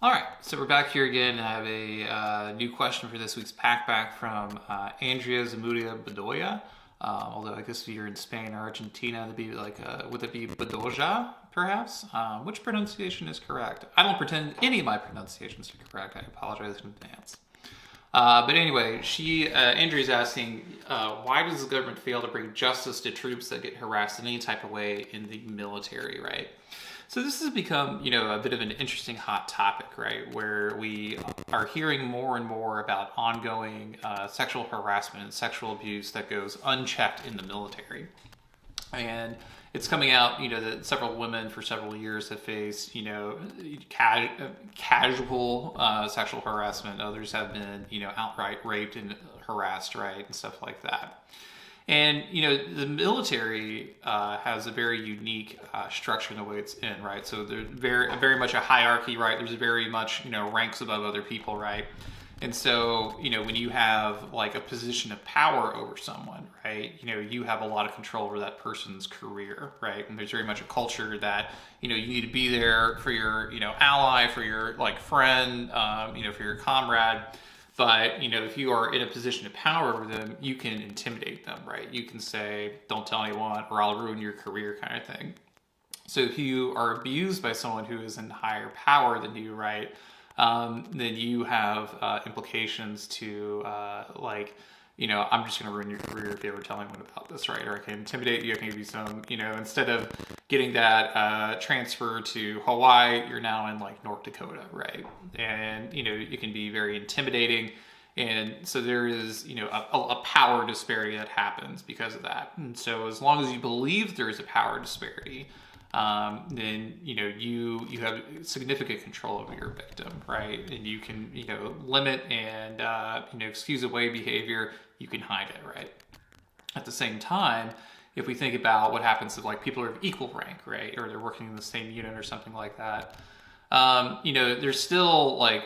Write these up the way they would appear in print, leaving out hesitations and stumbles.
All right, so we're back here again. I have a new question for this week's Packback from Andrea Zamudia Bedoya. Although I guess if you're in Spain or Argentina, it'd be like, would it be Bedoya, perhaps? Which pronunciation is correct? I don't pretend any of my pronunciations are correct. I apologize in advance. But anyway, Andrea's asking, why does the government fail to bring justice to troops that get harassed in any type of way in the military, right? So this has become, a bit of an interesting hot topic, right? Where we are hearing more and more about ongoing sexual harassment and sexual abuse that goes unchecked in the military. And it's coming out, that several women for several years have faced, casual sexual harassment. Others have been, outright raped and harassed, right? And stuff like that. And, the military has a very unique structure in the way it's in, right? So there's very much a hierarchy, right? There's very much, ranks above other people, right? And so, when you have like a position of power over someone, right, you have a lot of control over that person's career, right? And there's very much a culture that, you need to be there for your, ally, for your like friend, for your comrade. But, if you are in a position of power over them, you can intimidate them, right? You can say, don't tell anyone or I'll ruin your career kind of thing. So if you are abused by someone who is in higher power than you, right, then you have implications to I'm just going to ruin your career if you ever tell anyone about this, right? Or I can intimidate you, I can give you some, instead of getting that transfer to Hawaii, you're now in like North Dakota, right? And, it can be very intimidating. And so there is, a power disparity that happens because of that. And so as long as you believe there is a power disparity, then you have significant control over your victim, right? And you can limit and excuse away behavior. You can hide it, right? At the same time, if we think about what happens if like people are of equal rank, right, or they're working in the same unit or something like that, there's still like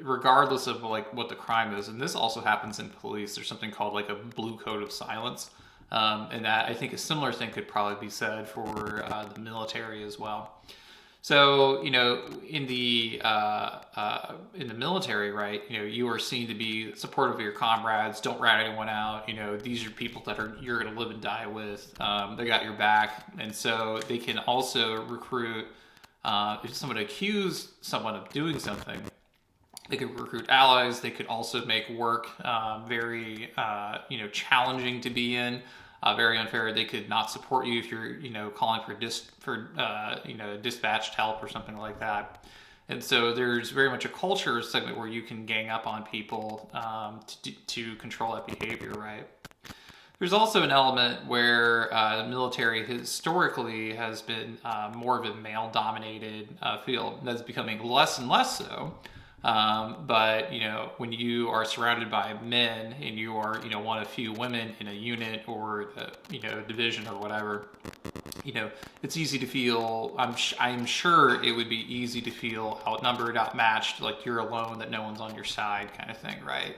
regardless of like what the crime is, and this also happens in police. There's something called like a blue code of silence. And that I think a similar thing could probably be said for the military as well. So in the military, right? You are seen to be supportive of your comrades. Don't rat anyone out. These are people that you're going to live and die with. They got your back, and so they can also recruit. If someone accused someone of doing something, they could recruit allies. They could also make work very challenging to be in. Very unfair. They could not support you if you're, calling for dispatched help or something like that. And so there's very much a culture segment where you can gang up on people to control that behavior, right? There's also an element where the military historically has been more of a male-dominated field. That's becoming less and less so. But when you are surrounded by men and you are one of few women in a unit or the division or whatever, it's easy to feel. I'm sure it would be easy to feel outnumbered, outmatched, like you're alone, that no one's on your side, kind of thing, right?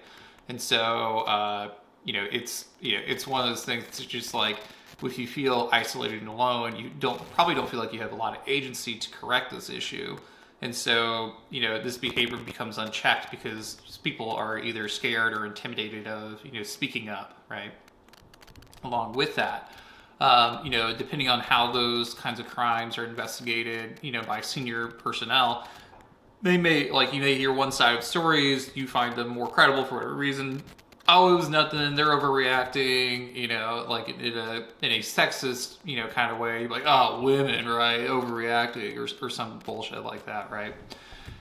And so it's one of those things that's just like, if you feel isolated and alone, you probably don't feel like you have a lot of agency to correct this issue. And so, this behavior becomes unchecked because people are either scared or intimidated of, speaking up, right? Along with that, depending on how those kinds of crimes are investigated, by senior personnel, you may hear one side of stories, you find them more credible for whatever reason. Oh, it was nothing, they're overreacting, like in a sexist, kind of way, like, oh, women, right, overreacting, or some bullshit like that, right?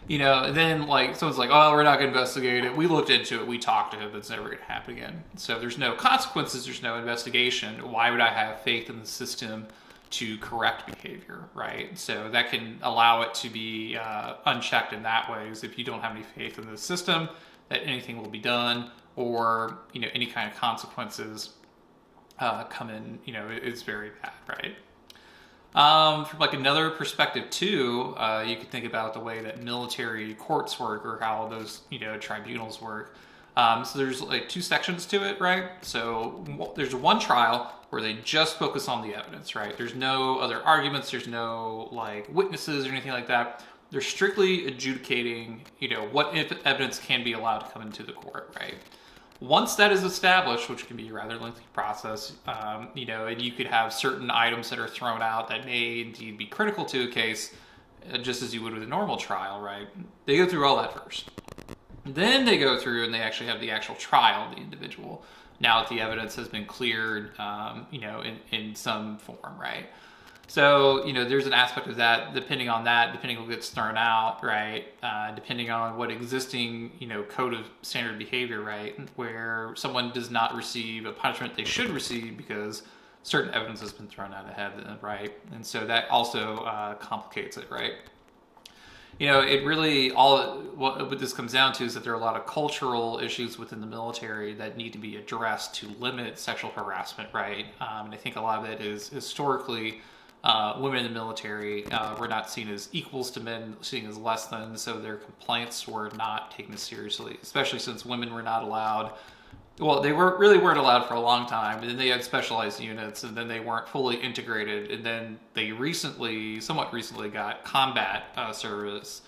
And then, like, someone's like, oh, we're not going to investigate it, we looked into it, we talked to him, it's never going to happen again. So there's no consequences, there's no investigation. Why would I have faith in the system to correct behavior, right? So that can allow it to be unchecked in that way, is if you don't have any faith in the system, that anything will be done, or any kind of consequences come in, it's very bad, right? From like another perspective too, you could think about the way that military courts work, or how those tribunals work. So there's like two sections to it, right? So there's one trial where they just focus on the evidence, right? There's no other arguments, there's no like witnesses or anything like that. they're strictly adjudicating, what evidence can be allowed to come into the court, right? Once that is established, which can be a rather lengthy process, and you could have certain items that are thrown out that may indeed be critical to a case, just as you would with a normal trial, right? They go through all that first. Then they go through and they actually have the actual trial of the individual. Now that the evidence has been cleared, in some form, right? So, there's an aspect of that, depending on what gets thrown out, right? Depending on what existing, code of standard behavior, right? Where someone does not receive a punishment they should receive because certain evidence has been thrown out ahead of them, right? And so that also complicates it, right? It really, what this comes down to is that there are a lot of cultural issues within the military that need to be addressed to limit sexual harassment, right? And I think a lot of it is historically women in the military were not seen as equals to men, seen as less than, so their complaints were not taken seriously, especially since women were not allowed. Well, they weren't allowed for a long time, and then they had specialized units, and then they weren't fully integrated, and then they somewhat recently got combat service.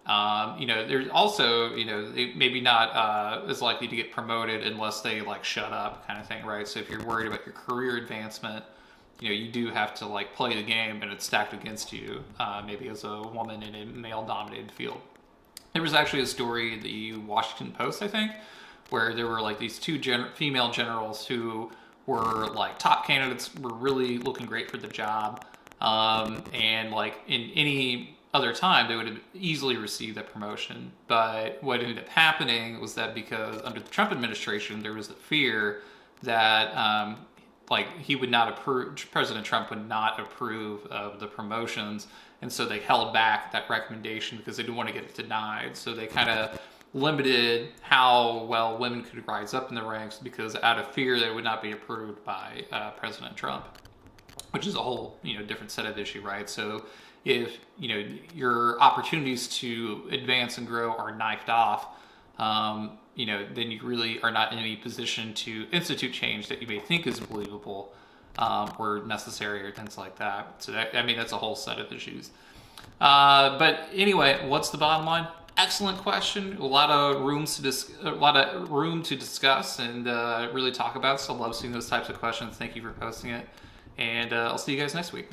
There's also, they maybe not as likely to get promoted unless they shut up kind of thing, right? So if you're worried about your career advancement, you do have to play the game, and it's stacked against you, maybe as a woman in a male-dominated field. There was actually a story in the Washington Post, I think, where there were these two female generals who were top candidates, were really looking great for the job, and in any other time they would have easily received that promotion. But what ended up happening was that because under the Trump administration there was the fear that he would not approve, President Trump would not approve of the promotions, and so they held back that recommendation because they didn't want to get it denied. So they kind of limited how well women could rise up in the ranks because out of fear they would not be approved by President Trump, which is a whole different set of issue, right? So if your opportunities to advance and grow are knifed off, then you really are not in any position to institute change that you may think is believable or necessary or things like that. So that's a whole set of issues. But anyway, what's the bottom line? Excellent question. A lot of room to discuss and really talk about. So I love seeing those types of questions. Thank you for posting it, and I'll see you guys next week.